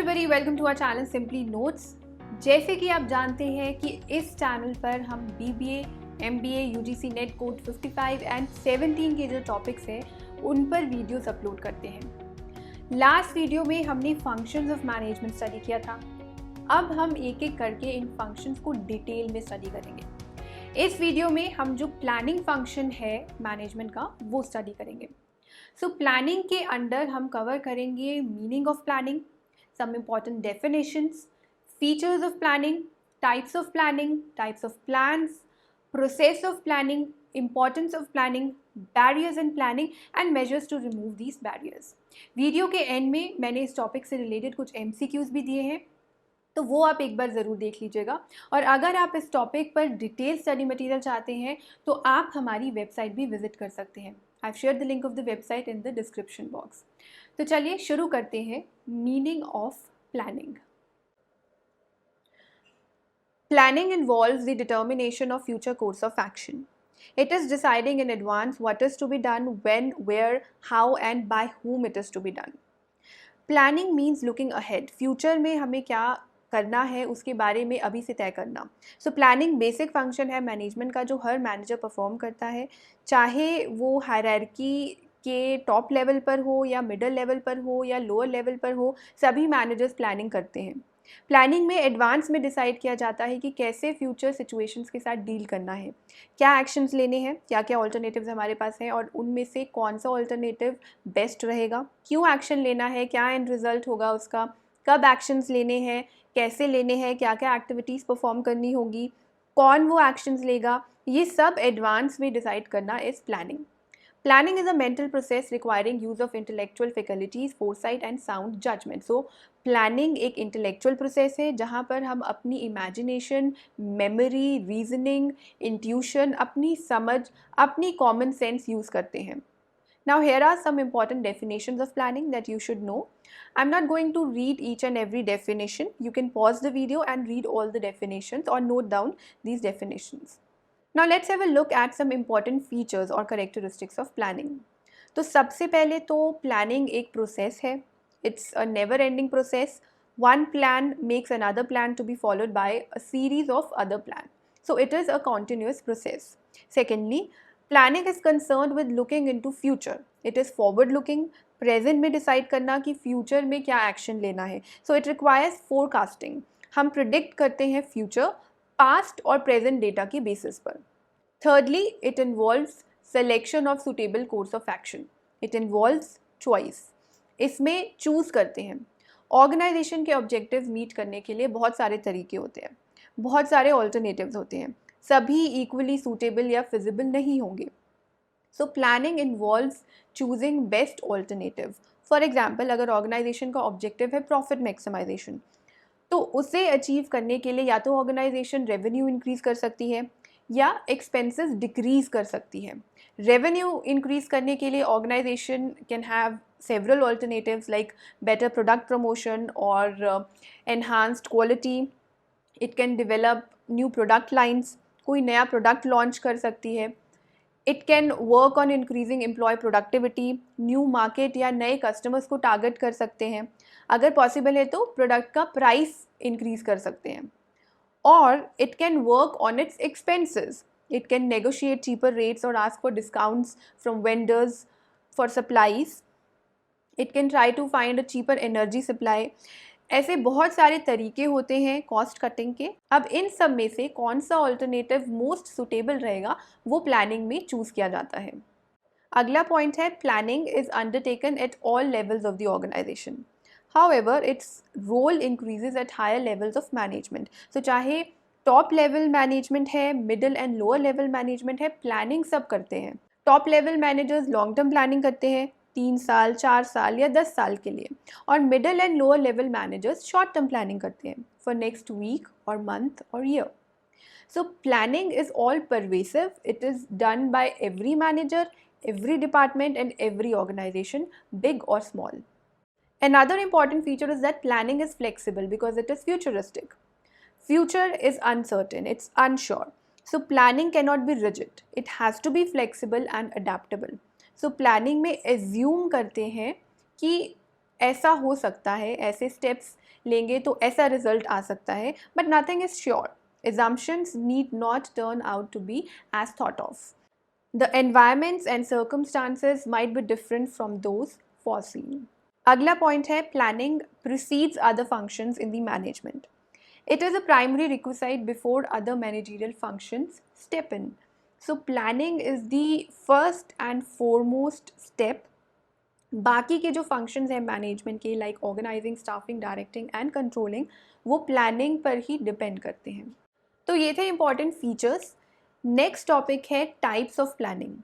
Everybody, welcome to our channel simply notes. जैसे कि आप जानते हैं कि इस चैनल पर हम BBA, MBA, UGC net code 55 and 17 के जो टॉपिक्स हैं उन पर वीडियोस अपलोड करते हैं। लास्ट वीडियो में हमने फंक्शंस ऑफ मैनेजमेंट स्टडी किया था। अब हम एक एक करके इन फंक्शंस को डिटेल में स्टडी करेंगे। इस वीडियो में हम जो प्लानिंग फंक्शन है मैनेजमेंट का वो स्टडी करेंगे। सो प्लानिंग के अंडर हम कवर करेंगे meaning of planning, some important definitions, features of planning, types of plans, process of planning, importance of planning, barriers in planning and measures to remove these barriers. Video के and में मैंने इस topic से related कुछ MCQs भी दिए हैं, तो वो आप एक बार ज़रूर देख लीजिएगा। और अगर आप इस टॉपिक पर डिटेल स्टडी मटेरियल चाहते हैं तो आप हमारी वेबसाइट भी विजिट कर सकते हैं। आई have shared the link of the website in the description box. तो चलिए शुरू करते हैं meaning of planning. Planning involves the determination of future course of action. It is deciding in advance what is to be done, when, where, how and by whom it is to be done. Planning means looking ahead. Future में हमें क्या करना है उसके बारे में अभी से तय करना। So planning बेसिक फंक्शन है मैनेजमेंट का जो हर मैनेजर परफॉर्म करता है, चाहे वो हायरार्की के टॉप लेवल पर हो या मिडल लेवल पर हो या लोअर लेवल पर हो, सभी मैनेजर्स प्लानिंग करते हैं। प्लानिंग में एडवांस में डिसाइड किया जाता है कि कैसे फ्यूचर सिचुएशंस के साथ डील करना है, क्या एक्शंस लेने हैं, क्या क्या ऑल्टरनेटिव्स हमारे पास हैं और उनमें से कौन सा ऑल्टरनेटिव बेस्ट रहेगा, क्यों एक्शन लेना है, क्या एंड रिजल्ट होगा उसका, कब एक्शंस लेने हैं, कैसे लेने हैं, क्या क्या एक्टिविटीज़ परफॉर्म करनी होगी, कौन वो एक्शंस लेगा, ये सब एडवांस में डिसाइड करना is planning. Planning is a mental process requiring use of intellectual faculties, foresight and sound judgment. So, planning एक intellectual process है जहाँ पर हम अपनी imagination, memory, reasoning, intuition, अपनी समझ, अपनी common sense use करते हैं. Now, here are some important definitions of planning that you should know. I'm not going to read each and every definition. You can pause the video and read all the definitions or note down these definitions. Now let's have a look at some important features or characteristics of planning. तो सबसे पहले तो planning एक process है. It's a never-ending process. One plan makes another plan to be followed by a series of other plans. So it is a continuous process. Secondly, planning is concerned with looking into future. It is forward-looking. Present में decide करना कि future में क्या action लेना है. So it requires forecasting. हम predict करते हैं future, पास्ट और प्रेजेंट डेटा के बेसिस पर. Thirdly, it involves selection of suitable course of action. It involves choice. इसमें चूज़ करते हैं. ऑर्गेनाइजेशन के ऑब्जेक्टिव्स मीट करने के लिए बहुत सारे तरीके होते हैं, बहुत सारे ऑल्टरनेटिव्स होते हैं, सभी इक्वली सूटेबल या फिजिबल नहीं होंगे. So planning involves choosing best alternative. For example, अगर ऑर्गेनाइजेशन का ऑब्जेक्टिव है प्रॉफिट मैक्सिमाइजेशन, तो उसे अचीव करने के लिए या तो ऑर्गेनाइजेशन रेवेन्यू इंक्रीज़ कर सकती है या एक्सपेंसेस डिक्रीज़ कर सकती है. रेवेन्यू इंक्रीज़ करने के लिए organisation can have several alternatives like better product promotion और enhanced quality. It can develop new product lines, कोई नया प्रोडक्ट लॉन्च कर सकती है. It can work on increasing employee productivity, new market या नए कस्टमर्स को टारगेट कर सकते हैं. अगर पॉसिबल है तो प्रोडक्ट का प्राइस इंक्रीज़ कर सकते हैं. और it can work on its expenses. It can negotiate cheaper rates और ask for discounts from vendors for supplies. It can try to find a cheaper energy supply. ऐसे बहुत सारे तरीके होते हैं कॉस्ट कटिंग के. अब इन सब में से कौन सा ऑल्टरनेटिव मोस्ट सुटेबल रहेगा वो प्लानिंग में चूज़ किया जाता है. अगला पॉइंट है planning is undertaken at all levels of the organisation. However, its role increases at higher levels of management. So चाहे टॉप लेवल मैनेजमेंट है, middle and lower level management है, प्लानिंग सब करते हैं. Top level managers long term planning करते हैं 3 साल, 4 साल या 10 साल के लिए, और middle and lower level managers short term planning करते हैं फॉर नेक्स्ट वीक और मंथ और year. So planning is all pervasive. It is done by every manager, every department and every organization, big or small. Another important feature is that planning is flexible because it is futuristic. Future is uncertain, it's unsure. So planning cannot be rigid. It has to be flexible and adaptable. So planning में assume करते हैं कि ऐसा हो सकता है, ऐसे steps लेंगे तो ऐसा रिजल्ट आ सकता है, but nothing is sure. Assumptions need not turn out to be as thought of. The environments and circumstances might be different from those foreseen. अगला पॉइंट है planning precedes other functions in the management. It is a primary requisite before other managerial functions step in. So planning is the first and foremost step. बाकी के जो functions हैं management के, like organising, staffing, directing and controlling, वो planning पर ही depend करते हैं. तो ये थे इंपॉर्टेंट फीचर्स. नेक्स्ट टॉपिक है टाइप्स ऑफ प्लानिंग.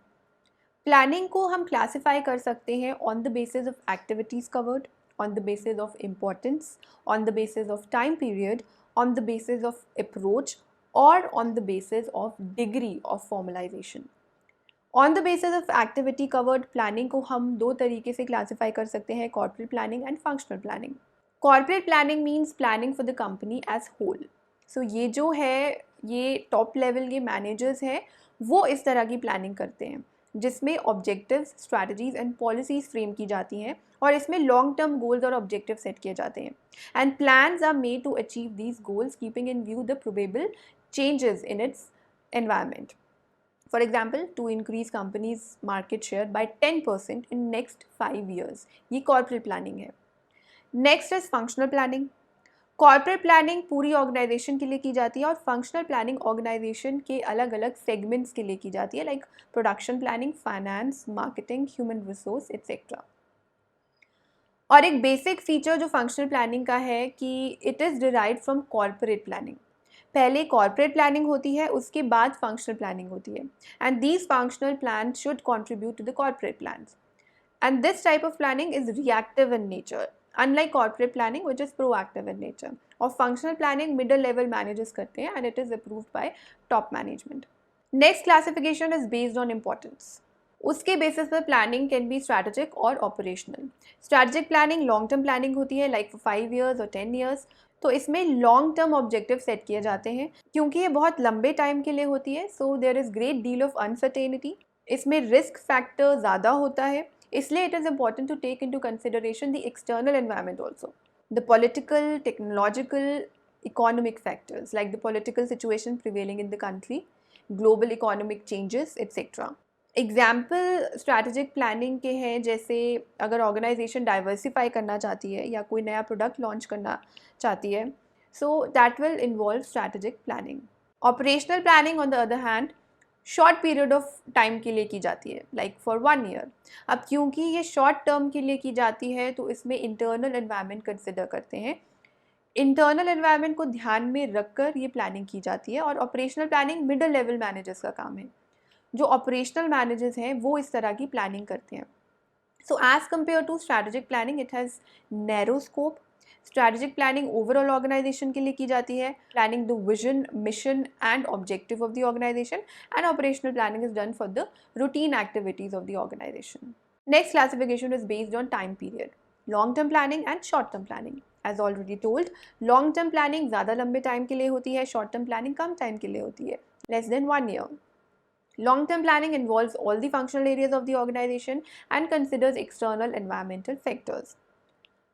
प्लानिंग को हम क्लासिफाई कर सकते हैं on the basis of activities covered, on the basis of importance, on the basis of time period, on the basis of approach और on the basis of degree of formalisation. On the basis of activity covered planning को हम दो तरीके से classify कर सकते हैं, corporate planning and functional planning. Corporate planning means planning for the company as whole. So ये जो है, ये टॉप लेवल के मैनेजर्स हैं, वो इस तरह की प्लानिंग करते हैं जिसमें objectives, strategies and policies frame की जाती हैं और इसमें लॉन्ग टर्म गोल्स और ऑब्जेक्टिव सेट किए जाते हैं. And plans are made to achieve these goals keeping in view the probable changes in its environment. For example, to increase company's market share by 10% in next 5 years. ये corporate planning है. Next is functional planning. Corporate planning पूरी organization के लिए की जाती है और functional planning organization के अलग अलग segments के लिए की जाती है, like production planning, finance, marketing, human resource, etc. और एक basic feature जो functional planning का है कि it is derived from corporate planning. पहले कॉर्पोरेट प्लानिंग होती है, उसके बाद फंक्शनल प्लानिंग होती है. And these functional plan should contribute to the corporate plans. And this type of planning is reactive in nature, unlike corporate planning which is proactive in nature. और functional planning middle level managers करते हैं and it is approved by top management. Next classification is based on importance. उसके basis पर planning can be strategic और operational. Strategic planning long term planning होती है, like for 5 years और 10 years. तो इसमें लॉन्ग टर्म ऑब्जेक्टिव सेट किए जाते हैं. क्योंकि ये बहुत लंबे टाइम के लिए होती है, so there is great deal of uncertainty. इसमें रिस्क फैक्टर ज़्यादा होता है, इसलिए it is important to take into consideration the external environment also, the political, technological, economic factors like the political situation prevailing in the country, global economic changes etcetera. Example strategic planning के हैं, जैसे अगर organisation diversify करना चाहती है या कोई नया प्रोडक्ट लॉन्च करना चाहती है, so that will involve strategic planning. Operational planning on the other hand short period of time के लिए की जाती है, लाइक फॉर 1 year. अब क्योंकि ये शॉर्ट टर्म के लिए की जाती है तो इसमें इंटरनल एनवायरनमेंट कंसिडर करते हैं. इंटरनल एनवायरनमेंट को ध्यान में रखकर ये प्लानिंग की जाती है. और operational planning middle level managers का काम है. जो ऑपरेशनल मैनेजर्स हैं वो इस तरह की प्लानिंग करते हैं. So as compare to strategic planning, it has narrow scope. Strategic planning overall organisation के लिए की जाती है, planning the vision, mission and objective of the organisation. And operational planning is done for the routine activities of the organisation. Next classification is based on time period, long term planning and short term planning. As already told, long term planning ज़्यादा लंबे time के लिए होती है, short term planning कम time के लिए होती है, less than 1 year. Long-term planning involves all the functional areas of the organization and considers external environmental factors.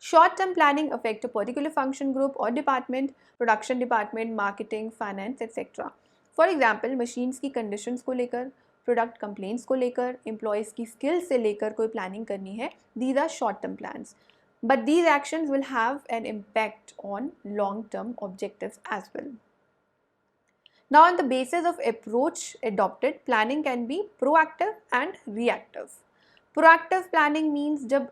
Short-term planning affects a particular function group or department, production department, marketing, finance, etc. For example, machines की conditions को लेकर, product complaints को लेकर, employees की skills से लेकर कोई planning करनी है, these are short-term plans. But these actions will have an impact on long-term objectives as well. Now, on the basis of approach adopted, planning can be proactive and reactive. Proactive planning means जब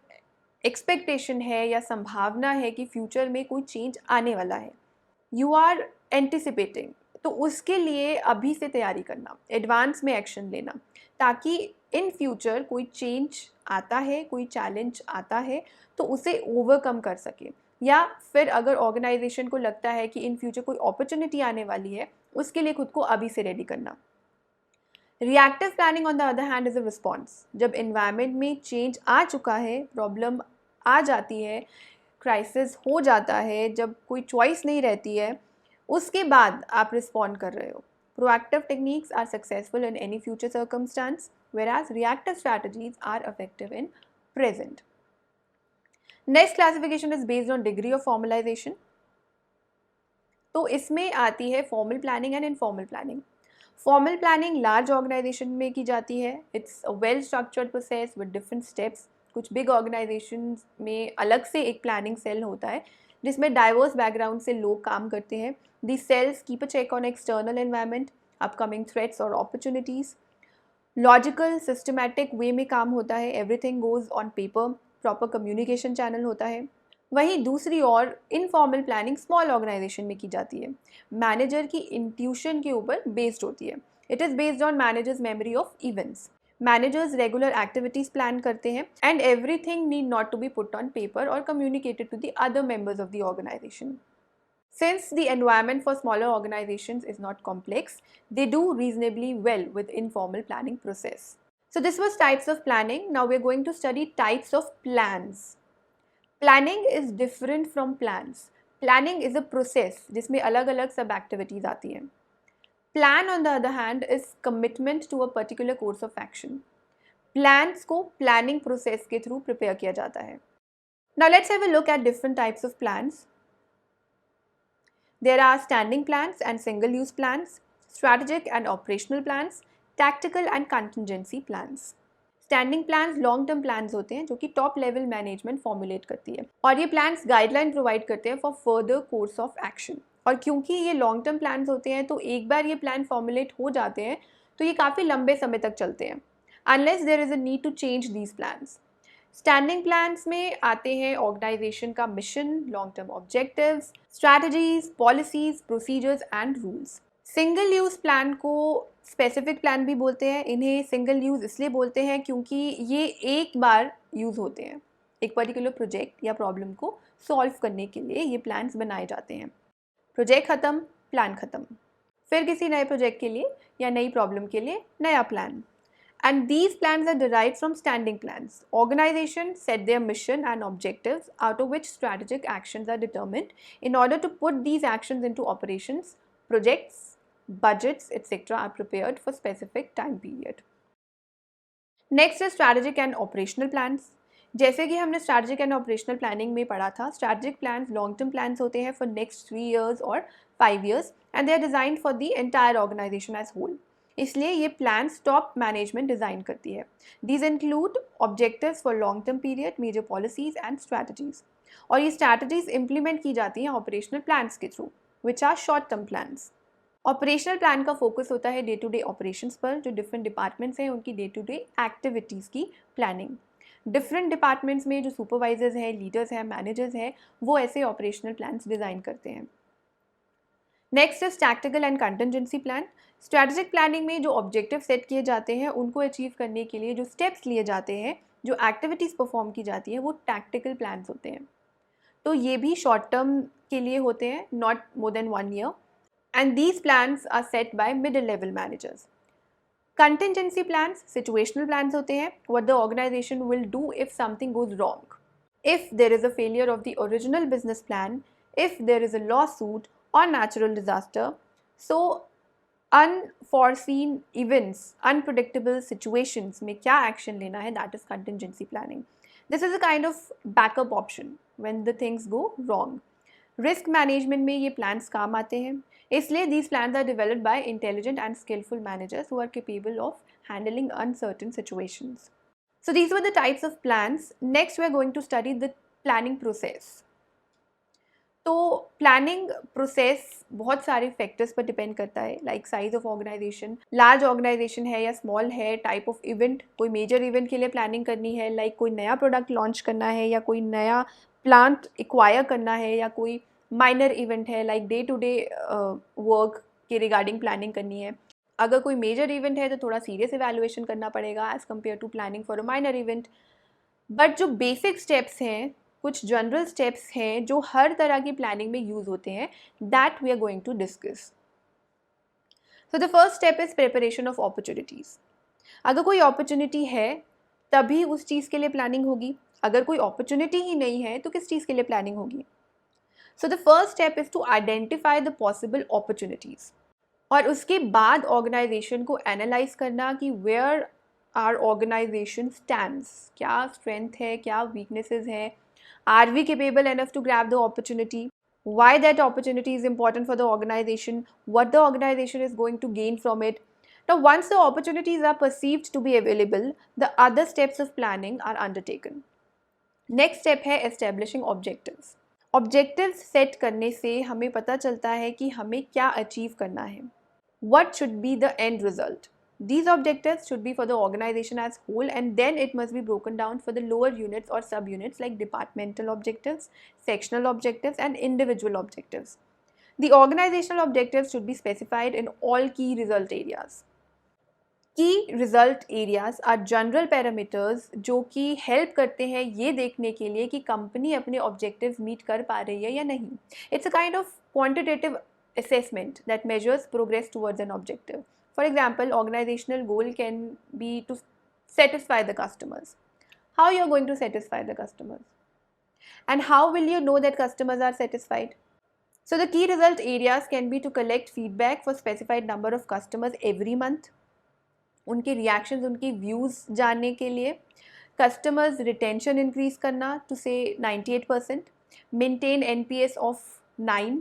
expectation है या संभावना है कि future में कोई change आने वाला है, you are anticipating, तो उसके लिए अभी से तैयारी करना, एडवांस में एक्शन लेना, ताकि इन फ्यूचर कोई चेंज आता है, कोई चैलेंज आता है तो उसे ओवरकम कर सके. या फिर अगर ऑर्गेनाइजेशन को लगता है कि इन फ्यूचर कोई अपॉर्चुनिटी आने वाली है, उसके लिए खुद को अभी से रेडी करना. Reactive planning on the other hand is a response. जब एनवायरनमेंट में चेंज आ चुका है, प्रॉब्लम आ जाती है, क्राइसिस हो जाता है, जब कोई चॉइस नहीं रहती है, उसके बाद आप रिस्पॉन्ड कर रहे हो. Proactive techniques are successful in any future circumstance, whereas reactive strategies are effective in present. Next classification is based on degree of formalisation. तो इसमें आती है formal planning and informal planning. Formal planning large organisation में की जाती है। It's a well structured process with different steps. कुछ big organisation में अलग से एक प्लानिंग सेल होता है जिसमें डाइवर्स बैकग्राउंड से लोग काम करते हैं। These cells keep a check on external environment, upcoming threats or opportunities. Logical systematic way में काम होता है। Everything goes on paper, proper communication channel होता है। वहीं दूसरी ओर इनफॉर्मल प्लानिंग स्मॉल ऑर्गेनाइजेशन में की जाती है। मैनेजर की इंट्यूशन के ऊपर बेस्ड होती है। It is based on managers memory of events. Managers regular activities plan करते हैं and everything need not to be put on paper और communicated to the other members of the organisation. Since the environment for smaller organizations is not complex, they do reasonably well with informal planning process. So this was types of planning. Now we are going to study types of plans. Planning is different from plans. Planning is a process जिसमें अलग-अलग सब activities आती हैं. Plan on the other hand is commitment to a particular course of action. Plans को planning process के through prepare किया जाता है. Now let's have a look at different types of plans. There are standing plans and single-use plans, strategic and operational plans, tactical and contingency plans. Standing plans long-term plans होते हैं जो कि top level management formulate करती है और ये plans guideline provide करते हैं for further course of action. और क्योंकि ये long-term plans होते हैं तो एक बार ये plan formulate हो जाते हैं तो ये काफ़ी लंबे समय तक चलते हैं unless there is a need to change these plans. Standing plans में आते हैं ऑर्गेनाइजेशन का mission, long term objectives, strategies, policies, procedures and rules. Single use plan को स्पेसिफिक प्लान भी बोलते हैं. इन्हें सिंगल यूज़ इसलिए बोलते हैं क्योंकि ये एक बार यूज़ होते हैं. एक पर्टिकुलर प्रोजेक्ट या प्रॉब्लम को सॉल्व करने के लिए ये प्लान्स बनाए जाते हैं. प्रोजेक्ट ख़त्म, प्लान ख़त्म, फिर किसी नए प्रोजेक्ट के लिए या नई प्रॉब्लम के लिए नया plan. And these plans are derived from standing plans. Organizations set their mission and objectives out of which strategic actions are determined. In order to put these actions into operations, projects, budgets, etc. are prepared for specific time period. Next is strategic and operational plans. जैसे कि हमने strategic and operational planning में पढ़ा था, strategic plans long-term plans होते हैं for next 3 years or 5 years and they are designed for the entire organization as whole. इसलिए ये प्लान्स टॉप मैनेजमेंट डिज़ाइन करती है. These include objectives for long term period, major policies and strategies. और ये strategies implement की जाती हैं operational plans के through which are short term plans. Operational plan का फोकस होता है डे टू डे ऑपरेशंस पर. जो डिफरेंट डिपार्टमेंट्स हैं उनकी डे टू डे एक्टिविटीज़ की प्लानिंग. डिफरेंट डिपार्टमेंट्स में जो सुपरवाइजर्स हैं, लीडर्स हैं, मैनेजर्स हैं, वो ऐसे ऑपरेशनल प्लान्स डिज़ाइन करते हैं. Next is tactical and contingency plan. Strategic planning में जो ऑब्जेक्टिव सेट किए जाते हैं उनको अचीव करने के लिए जो स्टेप्स लिए जाते हैं, जो एक्टिविटीज़ परफॉर्म की जाती है, वो टैक्टिकल प्लान्स होते हैं. तो ये भी शॉर्ट टर्म के लिए होते हैं, not more than 1 year. And these plans are set by middle level managers. Contingency plans situational plans होते हैं. What the organisation will do if something goes wrong, if there is a failure of the original business plan, if there is a law suit और natural disaster. So unforeseen events, unpredictable situations में क्या action लेना है, that is contingency planning. This is a kind of backup option when the things go wrong. Risk management में ये plans काम आते हैं. इसलिए these plans are developed by intelligent and skillful managers who are capable of handling uncertain situations. So these were the types of plans. Next we are going to study the planning process. तो planning process बहुत सारे factors पर depend करता है, like size of organisation, large organisation है या small है, type of event, कोई मेजर इवेंट के लिए प्लानिंग करनी है, लाइक कोई नया प्रोडक्ट लॉन्च करना है या कोई नया प्लांट एक्वायर करना है, या कोई माइनर इवेंट है like day to day work के रिगार्डिंग प्लानिंग करनी है. अगर कोई मेजर इवेंट है तो थोड़ा सीरियस इवैल्यूएशन करना पड़ेगा as compare to planning for a minor event. But जो बेसिक स्टेप्स हैं, कुछ जनरल स्टेप्स हैं जो हर तरह की प्लानिंग में यूज़ होते हैं, that we are going to discuss. So the first step is preparation of opportunities. अगर कोई अपॉर्चुनिटी है तभी उस चीज़ के लिए प्लानिंग होगी. अगर कोई अपॉर्चुनिटी ही नहीं है तो किस चीज़ के लिए प्लानिंग होगी. So the first step is to identify the possible opportunities. और उसके बाद ऑर्गेनाइजेशन को एनालाइज करना कि वेयर आर ऑर्गेनाइजेशन स्टैंड्स, क्या स्ट्रेंथ है, क्या वीकनेसेस हैं, are we capable enough to grab the opportunity, why that opportunity is important for the organization, what the organization is going to gain from it. Now, once the opportunities are perceived to be available, the other steps of planning are undertaken. Next step है establishing objectives. Objectives set करने से हमें पता चलता है कि हमें क्या अचीव करना है. What should be the end result? These objectives should be for the organization as whole, and then it must be broken down for the lower units or subunits like departmental objectives, sectional objectives, and individual objectives. The organizational objectives should be specified in all key result areas. Key result areas are general parameters जो कि help करते हैं ये देखने के लिए कि company अपने objectives meet कर पा रही है या नहीं. It's a kind of quantitative assessment that measures progress towards an objective. For example, organizational goal can be to satisfy the customers. How you are going to satisfy the customers? And how will you know that customers are satisfied? So the key result areas can be to collect feedback for specified number of customers every month. उनके reactions, उनकी views जानने के लिए. Customers retention increase करना to से 98%. Maintain NPS of 9.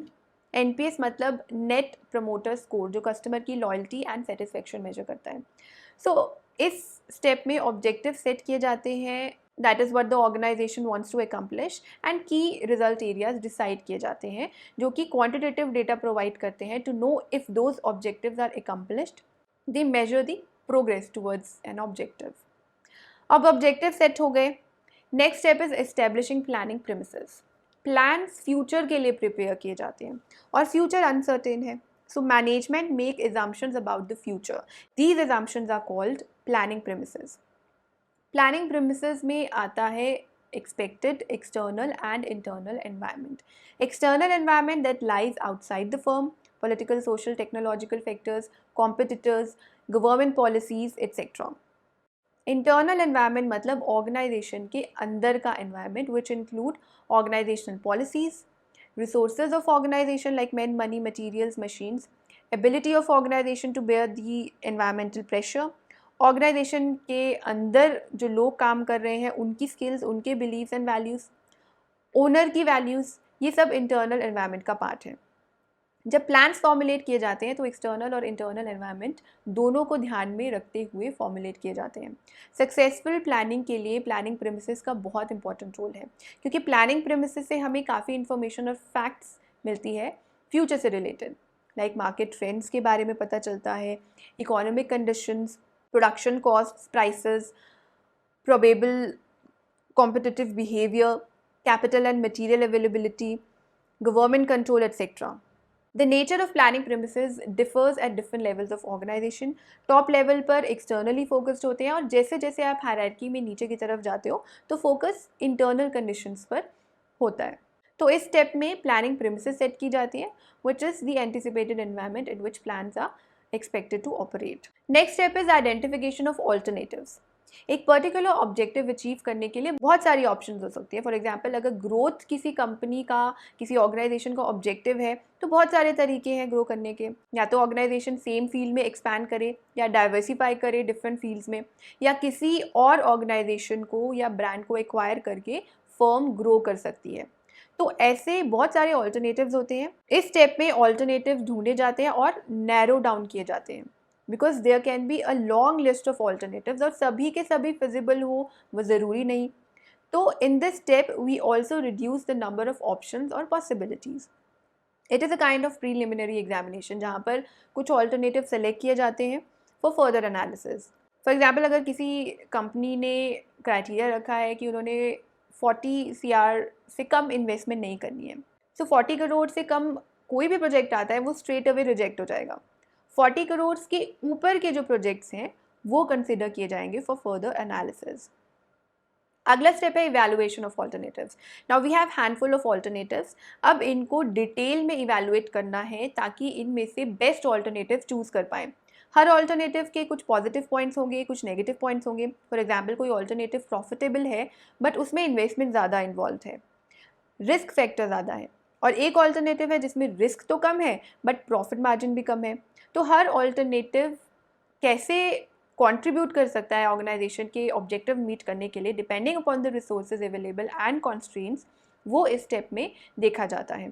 NPS मतलब net promoter score, जो customer की लॉयल्टी एंड सेटिस्फेक्शन मेजर करता है. सो इस स्टेप में ऑब्जेक्टिव सेट किए जाते हैं, that is what the organisation wants to accomplish, and key result areas decide किए जाते हैं जो कि क्वांटिटेटिव डेटा प्रोवाइड करते हैं to know if those objectives are accomplished. They measure the progress towards an objective. अब objective set हो गए. Next step is establishing planning premises. Plans future के लिए prepare किए जाते हैं और future uncertain है. So management make assumptions about the future. These assumptions are called planning premises. Planning premises में आता है expected external and internal environment. External environment that lies outside the firm, political, social, technological factors, competitors, government policies etcetera. Internal environment मतलब organisation के अंदर का environment which include organisational policies, resources of organisation like man, money, materials, machines, ability of organisation to bear the environmental pressure, organisation के अंदर जो लोग काम कर रहे हैं उनकी स्किल्स, उनके बिलीव्स एंड वैल्यूज़, ओनर की वैल्यूज़, ये सब इंटरनल एनवायरनमेंट का पार्ट है. जब प्लान्स फॉर्मुलेट किए जाते हैं तो एक्सटर्नल और इंटरनल एनवायरनमेंट दोनों को ध्यान में रखते हुए फॉर्मुलेट किए जाते हैं. सक्सेसफुल प्लानिंग के लिए प्लानिंग प्रेमिसेस का बहुत इंपॉर्टेंट रोल है, क्योंकि प्लानिंग प्रेमिसेस से हमें काफ़ी इन्फॉर्मेशन और फैक्ट्स मिलती है फ्यूचर से रिलेटेड, लाइक मार्केट ट्रेंड्स के बारे में पता चलता है, economic conditions, production costs, prices, probable competitive behaviour, capital and material availability, government control etcetera. The nature of planning premises differs at different levels of organization. Top level पर externally focused होते हैं और जैसे जैसे आप hierarchy में नीचे की तरफ जाते हो तो focus internal conditions पर होता है. तो इस step में planning premises set की जाती है, which is the anticipated environment in which plans are expected to operate. Next step is identification of alternatives. एक पर्टिकुलर ऑब्जेक्टिव अचीव करने के लिए बहुत सारी ऑप्शंस हो सकती है. फॉर एग्जांपल, अगर ग्रोथ किसी कंपनी का, किसी ऑर्गेनाइजेशन का ऑब्जेक्टिव है तो बहुत सारे तरीके हैं ग्रो करने के. या तो ऑर्गेनाइजेशन सेम फील्ड में एक्सपैंड करे या डाइवर्सिफाई करे डिफरेंट फील्ड्स में, या किसी और ऑर्गेनाइजेशन को या ब्रांड को एक्वायर करके फर्म ग्रो कर सकती है. तो ऐसे बहुत सारे ऑल्टरनेटिव्स होते हैं. इस स्टेप में ऑल्टरनेटिव्स ढूंढे जाते हैं और नैरो डाउन किए जाते हैं, because there can be a long list of alternatives और सभी के सभी फिजिबल हो वो ज़रूरी नहीं. तो in this step we also reduce the number of options और possibilities. It is a kind of preliminary examination जहाँ पर कुछ ऑल्टरनेटिव सेलेक्ट किए जाते हैं for further analysis. For example, अगर किसी कंपनी ने क्राइटेरिया रखा है कि उन्होंने 40 CR से कम इन्वेस्टमेंट नहीं करनी है, सो 40 करोड़ से कम कोई भी प्रोजेक्ट आता है वो स्ट्रेट अवे रिजेक्ट हो जाएगा. 40 करोड़ के ऊपर के जो प्रोजेक्ट्स हैं वो कंसिडर किए जाएंगे फॉर फर्दर एनालिसिस. अगला स्टेप है evaluation of alternatives. Now we have handful of alternatives. अब इनको डिटेल में इवैल्यूएट करना है ताकि इनमें से बेस्ट ऑल्टरनेटिव चूज़ कर पाएँ. हर ऑल्टरनेटिव के कुछ पॉजिटिव पॉइंट्स होंगे, कुछ नेगेटिव पॉइंट्स होंगे. फॉर एग्जाम्पल, कोई ऑल्टरनेटिव प्रॉफिटेबल है बट उसमें इन्वेस्टमेंट ज़्यादा इन्वॉल्व है, रिस्क फैक्टर ज़्यादा है, और एक ऑल्टरनेटिव है जिसमें रिस्क तो कम है बट प्रॉफिट मार्जिन भी कम है. तो हर ऑल्टरनेटिव कैसे कंट्रीब्यूट कर सकता है ऑर्गेनाइजेशन के ऑब्जेक्टिव मीट करने के लिए depending upon the resources available and constraints, वो इस स्टेप में देखा जाता है।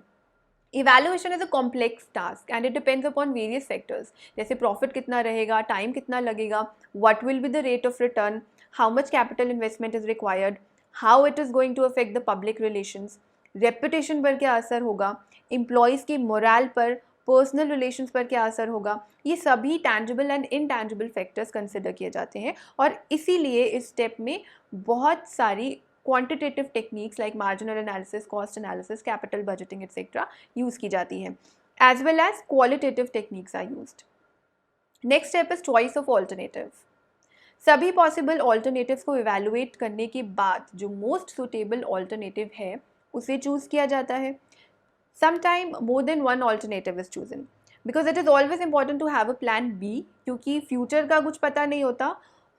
Evaluation is a complex task and it depends upon various sectors, जैसे प्रॉफिट कितना रहेगा, टाइम कितना लगेगा, what will be the rate of return, how much capital investment is required, how it is going to affect the public relations, reputation पर क्या असर होगा, employees की मोरल पर, पर्सनल रिलेशंस पर क्या असर होगा। ये सभी tangible and intangible factors consider किए जाते हैं और इसीलिए इस स्टेप में बहुत सारी quantitative techniques like marginal analysis, cost analysis, capital budgeting etcetera use की जाती हैं, as well as qualitative techniques are used. Next step is choice of alternative. सभी पॉसिबल ऑल्टरनेटिव्स को इवैल्यूएट करने के बाद जो मोस्ट सुटेबल ऑल्टरनेटिव है उसे चूज़ किया जाता है। Sometime more than one alternative is chosen because it is always important to have a plan B, क्योंकि फ्यूचर का कुछ पता नहीं होता,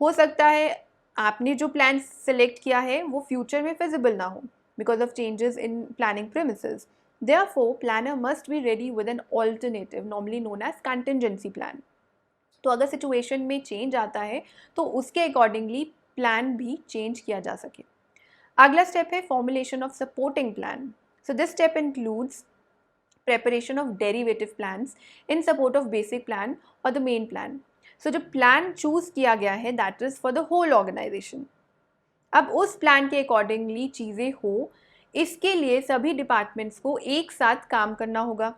हो सकता है आपने जो प्लान सेलेक्ट किया है वो फ्यूचर में फिजिबल ना हो because of changes in planning premises. Therefore, planner must be ready with an alternative normally known as contingency plan. तो अगर सिचुएशन में चेंज आता है तो उसके अकॉर्डिंगली प्लान भी चेंज किया जा सके। अगला स्टेप है formulation of supporting plan. So this step includes preparation of derivative plans in support of basic plan or the main plan. So जो plan choose किया गया है that is for the whole organization. अब उस plan के accordingly चीज़ें हो, इसके लिए सभी डिपार्टमेंट्स को एक साथ काम करना होगा,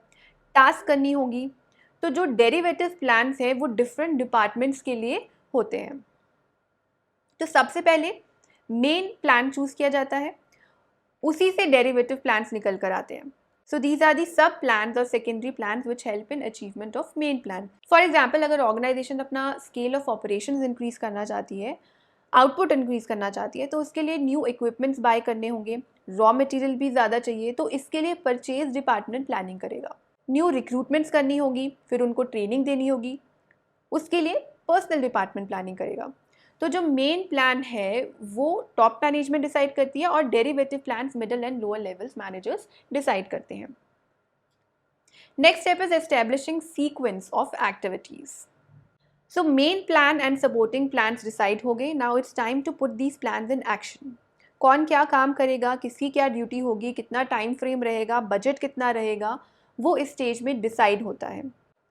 टास्क करनी होगी। तो जो डेरिवेटिव प्लान्स हैं वो डिफरेंट डिपार्टमेंट्स के लिए होते हैं। तो सबसे पहले मेन प्लान चूज़ किया जाता है, उसी से डेरिवेटिव प्लान्स निकल कर आते हैं। सो दीज आर दी सब प्लान्स और secondary plans which help in achievement of main plan. For example, अगर ऑर्गेनाइजेशन अपना स्केल ऑफ ऑपरेशंस इंक्रीज करना चाहती है, आउटपुट इंक्रीज करना चाहती है, तो उसके लिए न्यू इक्विपमेंट्स बाय करने होंगे, रॉ मटेरियल भी ज़्यादा चाहिए, तो इसके लिए परचेज डिपार्टमेंट प्लानिंग करेगा। न्यू रिक्रूटमेंट्स करनी होगी, फिर उनको ट्रेनिंग देनी होगी, उसके लिए पर्सनल डिपार्टमेंट प्लानिंग करेगा। तो जो मेन प्लान है वो टॉप मैनेजमेंट डिसाइड करती है और derivative plans middle and lower levels managers decide करते हैं। Next step is establishing sequence of activities. So main plan and supporting plans decide हो गए। Now it's time to put these plans in action. कौन क्या काम करेगा, किसकी क्या ड्यूटी होगी, कितना टाइम फ्रेम रहेगा, बजट कितना रहेगा, वो इस स्टेज में डिसाइड होता है।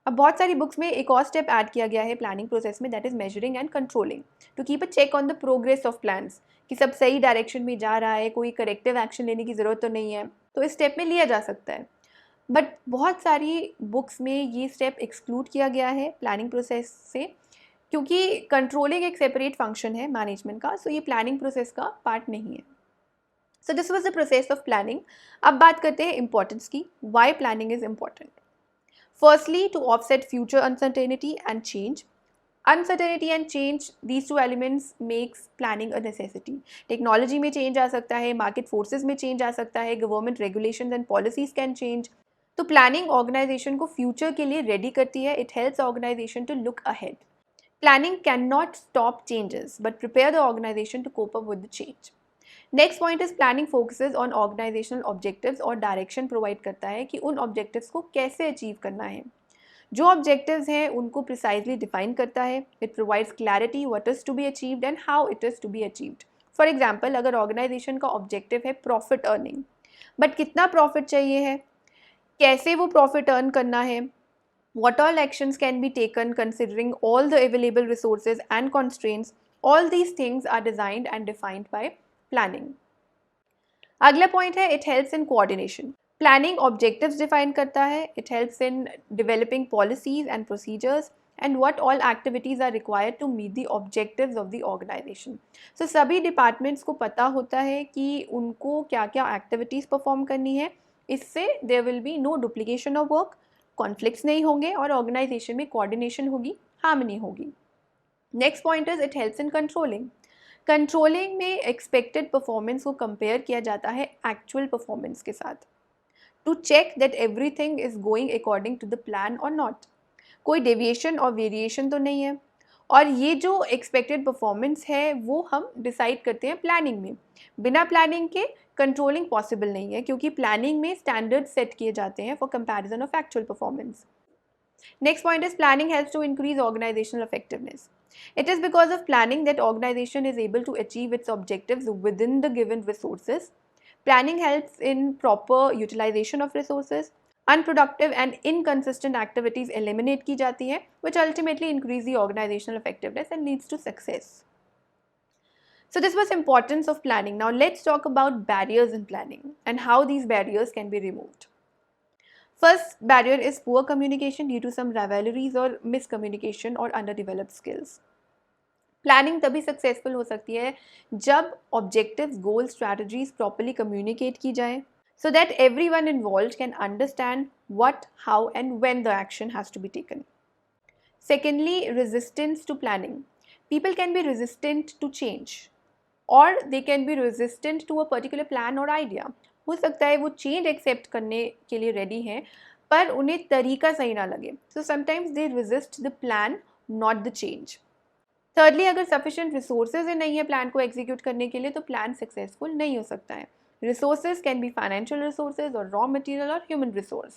अब बहुत सारी बुक्स में एक और स्टेप ऐड किया गया है प्लानिंग प्रोसेस में, that is measuring and controlling to keep a check on the progress of plans, कि सब सही डायरेक्शन में जा रहा है, कोई करेक्टिव एक्शन लेने की ज़रूरत तो नहीं है, तो इस स्टेप में लिया जा सकता है। बट बहुत सारी बुक्स में ये स्टेप एक्सक्लूड किया गया है प्लानिंग प्रोसेस से, क्योंकि कंट्रोलिंग एक सेपरेट फंक्शन है मैनेजमेंट का, सो ये प्लानिंग प्रोसेस का पार्ट नहीं है। So this was the process of planning. अब बात करते हैं इंपॉर्टेंस की, why planning is important. Firstly, to offset future uncertainty and change. Uncertainty and change, these two elements makes planning a necessity. Technology में change आ सकता है, market forces में change आ सकता है, government regulations and policies can change. तो planning organization को future के लिए ready करती है, it helps organization to look ahead. Planning cannot stop changes, but prepare the organization to cope up with the change. Next point is planning focuses on organisational objectives और direction provide करता है कि उन objectives को कैसे achieve करना है। जो ऑब्जेक्टिव्स हैं उनको प्रिसाइजली डिफाइन करता है। It provides clarity what is to be achieved and how it is to be achieved. For example, अगर ऑर्गेनाइजेशन का ऑब्जेक्टिव है प्रॉफिट अर्निंग, बट कितना प्रॉफिट चाहिए है, कैसे वो प्रॉफिट अर्न करना है, what all actions can be taken considering all the available resources and constraints, all these things are designed and defined by planning. अगला पॉइंट है it helps in coordination. Planning objectives define करता है, it helps in developing policies and procedures and what all activities are required to meet the objectives of the organisation. So सभी departments को पता होता है कि उनको क्या क्या एक्टिविटीज़ परफॉर्म करनी है, इससे there will be no duplication of work, conflicts नहीं होंगे और ऑर्गेनाइजेशन में कोऑर्डिनेशन होगी, हार्मनी होगी। Next point is it helps in controlling. Controlling में एक्सपेक्टेड परफॉर्मेंस को कंपेयर किया जाता है एक्चुअल परफॉर्मेंस के साथ, to check that everything is going according to the plan और नॉट, कोई डेविएशन और वेरिएशन तो नहीं है। और ये जो एक्सपेक्टेड परफॉर्मेंस है वो हम डिसाइड करते हैं प्लानिंग में। बिना प्लानिंग के कंट्रोलिंग पॉसिबल नहीं है, क्योंकि प्लानिंग में स्टैंडर्ड सेट किए जाते हैं for comparison of actual performance. Next point is planning helps to increase organizational effectiveness. It is because of planning that organization is able to achieve its objectives within the given resources. Planning helps in proper utilization of resources. Unproductive and inconsistent activities eliminate की जाती है, which ultimately increase the organizational effectiveness and leads to success. So this was importance of planning. Now let's talk about barriers in planning and how these barriers can be removed. First barrier is poor communication due to some rivalries or miscommunication or underdeveloped skills. Planning तभी successful हो सकती है जब objectives, गोल, strategies properly communicate की जाए so that everyone involved can understand what, how and when the action has to be taken. Secondly, resistance to planning. People can be resistant to change or they can be resistant to a particular plan or idea. हो सकता है वो change accept करने के लिए ready हैं पर उन्हें तरीका सही ना लगे. So sometimes they resist the plan, not the change. Thirdly, अगर सफिशिएंट रिसोर्सेज नहीं है प्लान को एग्जीक्यूट करने के लिए तो प्लान सक्सेसफुल नहीं हो सकता है. Resources can be financial resources और रॉ मटेरियल और human resource.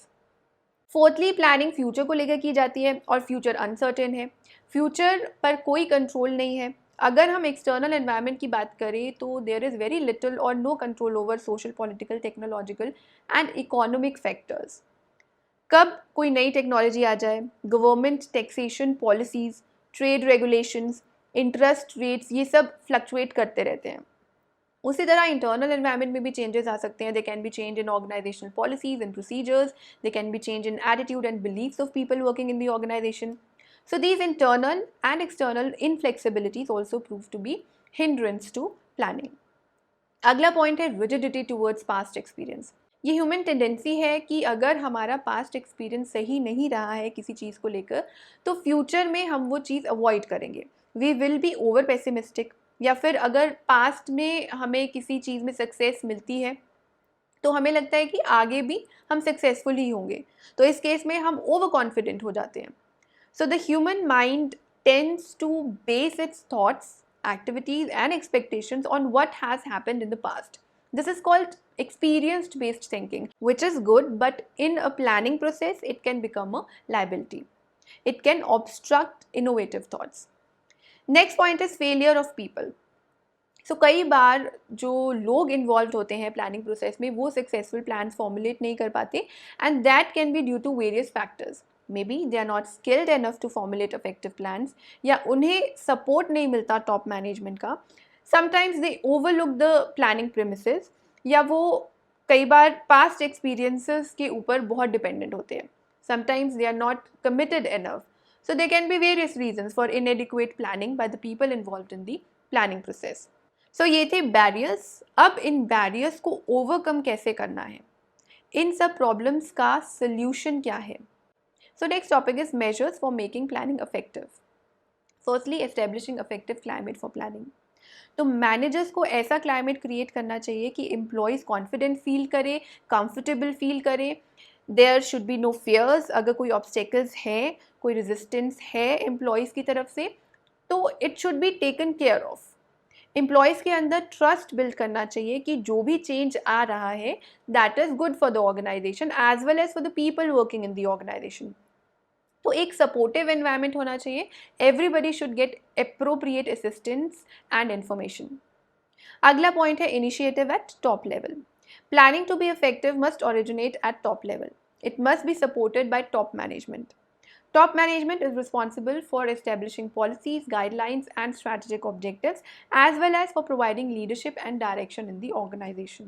Fourthly, planning future को लेकर की जाती है और फ्यूचर अनसर्टेन है. फ्यूचर पर कोई कंट्रोल नहीं है. अगर हम एक्सटर्नल एनवायरनमेंट की बात करें तो देयर इज़ वेरी लिटिल और no control over social, political, technological and economic factors. कब कोई नई टेक्नोलॉजी आ जाए, government, taxation policies, trade regulations, interest rates, ये सब फ्लक्चुएट करते रहते हैं. उसी तरह इंटरनल एनवायरनमेंट में भी चेंजेस आ सकते हैं. They can be change in organizational policies and procedures. They can be change in attitude and beliefs of people working in the organization. So these internal and external inflexibilities also prove to be hindrance to planning. अगला point है rigidity towards past experience. ये human tendency है कि अगर हमारा past experience सही नहीं रहा है किसी चीज़ को लेकर तो फ्यूचर में हम वो चीज़ अवॉइड करेंगे. We will be over pessimistic. या फिर अगर पास्ट में हमें किसी चीज़ में सक्सेस मिलती है तो हमें लगता है कि आगे भी हम सक्सेसफुल ही होंगे, तो इस केस में हम ओवर कॉन्फिडेंट हो जाते हैं. So the human mind tends to base its thoughts, activities and expectations on what has happened in the past. This is called experience based thinking, which is good, but in a planning process it can become a liability. It can obstruct innovative thoughts. Next point is failure of people. So कई बार जो लोग involve होते हैं planning process में वो successful plans formulate नहीं कर पाते and that can be due to various factors. Maybe they are not skilled enough to formulate effective plans या उन्हें support नहीं मिलता top management का. Sometimes they overlook the planning premises या वो कई बार past experiences के ऊपर बहुत dependent होते हैं. Sometimes they are not committed enough. So there can be various reasons for inadequate planning by the people involved in the planning process. So ये थे barriers. अब इन barriers को overcome कैसे करना है, इन सब problems का solution क्या है. So next topic is measures for making planning effective. Firstly, establishing effective climate for planning. तो मैनेजर्स को ऐसा क्लाइमेट क्रिएट करना चाहिए कि एम्प्लॉयज़ कॉन्फिडेंट फील करे, कंफर्टेबल फील करे. There should be no fears. अगर कोई ऑब्स्टेकल्स हैं, कोई रेजिस्टेंस है एम्प्लॉयज़ की तरफ से तो it should be taken care of. Employees के अंदर ट्रस्ट बिल्ड करना चाहिए कि जो भी चेंज आ रहा है that is good for the organization as well as for the people working in the organization. तो एक सपोर्टिव एनवायरनमेंट होना चाहिए. Everybody should get appropriate assistance and information. अगला पॉइंट है initiative at top level. Planning to be effective must originate at top level. It must be supported by top management. Top management is responsible for establishing policies, guidelines and strategic objectives as well as for providing leadership and direction in the organization.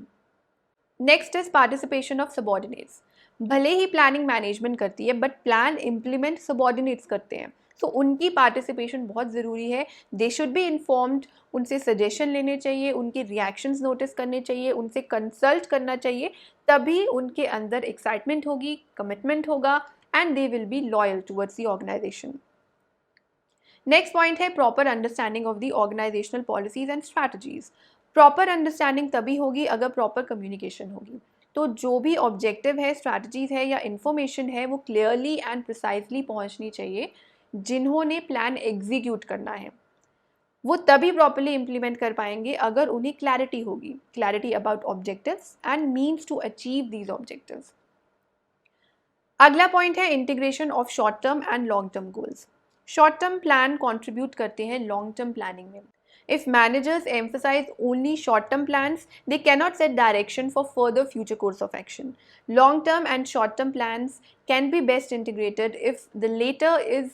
Next is participation of subordinates. भले ही planning management करती है but plan implement subordinates करते हैं, सो उनकी participation बहुत ज़रूरी है. They should be informed. उनसे सजेशन लेने चाहिए, उनके रिएक्शंस नोटिस करने चाहिए, उनसे कंसल्ट करना चाहिए. तभी उनके अंदर एक्साइटमेंट होगी, कमिटमेंट होगा and they will be loyal towards the organization. Next point है proper understanding of the organizational policies and strategies. Proper understanding तभी होगी अगर proper communication होगी. तो जो भी objective है, strategies है या information है वो clearly and precisely पहुंचनी चाहिए जिन्होंने plan execute करना है. वो तभी properly implement कर पाएंगे अगर उन्हें clarity होगी, clarity about objectives and means to achieve these objectives. अगला पॉइंट है integration of short term and long term goals. Short term plan contribute करते हैं लॉन्ग टर्म प्लानिंग में. If managers emphasize only short-term plans, they cannot set direction for further future course of action. Long-term and short-term plans can be best integrated if the latter is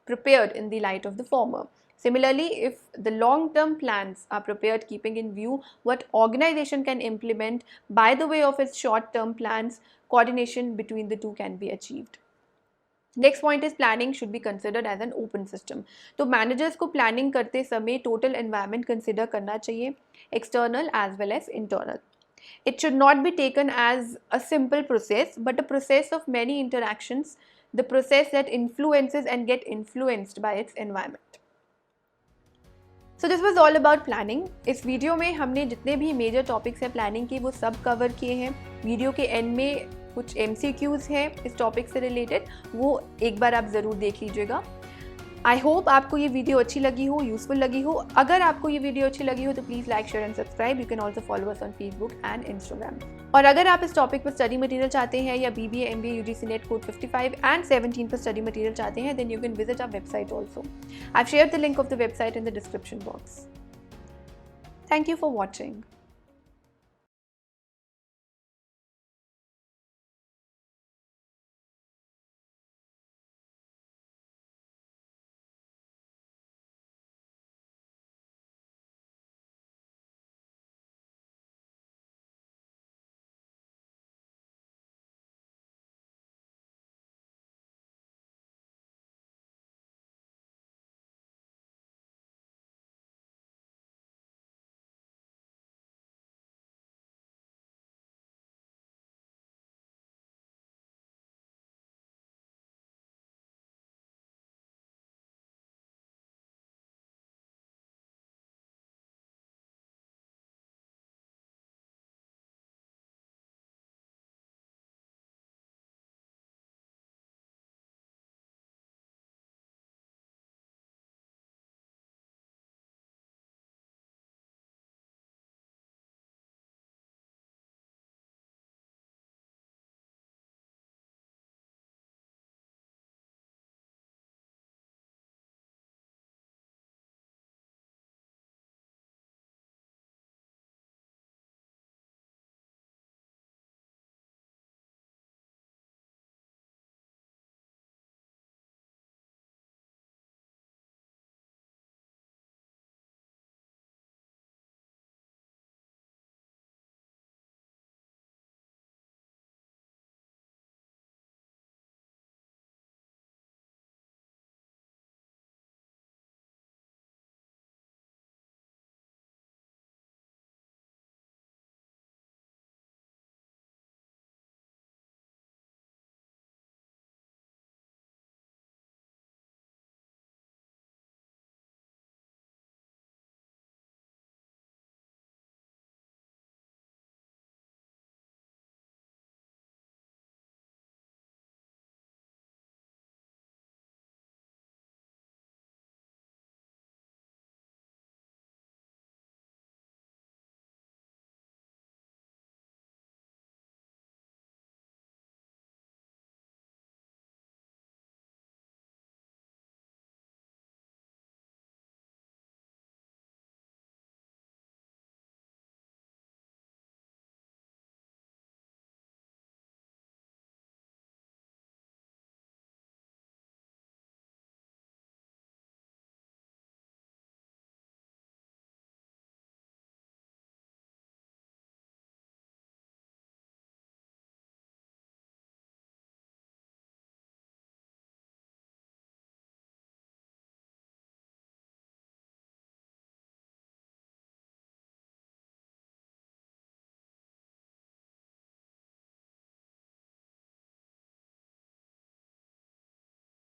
prepared in the light of the former. Similarly, if the long-term plans are prepared keeping in view what organization can implement by the way of its short-term plans, coordination between the two can be achieved. Next point is planning should be considered as an open system. तो managers को planning करते समय total environment consider करना चाहिए, external as well as internal. It should not be taken as a simple process, but a process of many interactions, the process that influences and get influenced by its environment. So this was all about planning. इस video में हमने जितने भी major topics हैं planning के वो सब cover किए हैं. वीडियो के एंड में कुछ MCQs हैं इस टॉपिक से रिलेटेड, वो एक बार आप ज़रूर देख लीजिएगा. आई होप आपको ये वीडियो अच्छी लगी हो, यूजफुल लगी हो. अगर आपको ये वीडियो अच्छी लगी हो तो please like, share and subscribe. You can also follow us on Facebook and Instagram. और अगर आप इस टॉपिक पर स्टडी मटेरियल चाहते हैं या BBA MBA UGC net code 55 and 17 पर स्टडी मटेरियल चाहते हैं, then you can visit our website also. I have shared the link of the website in the description box. Thank you for watching.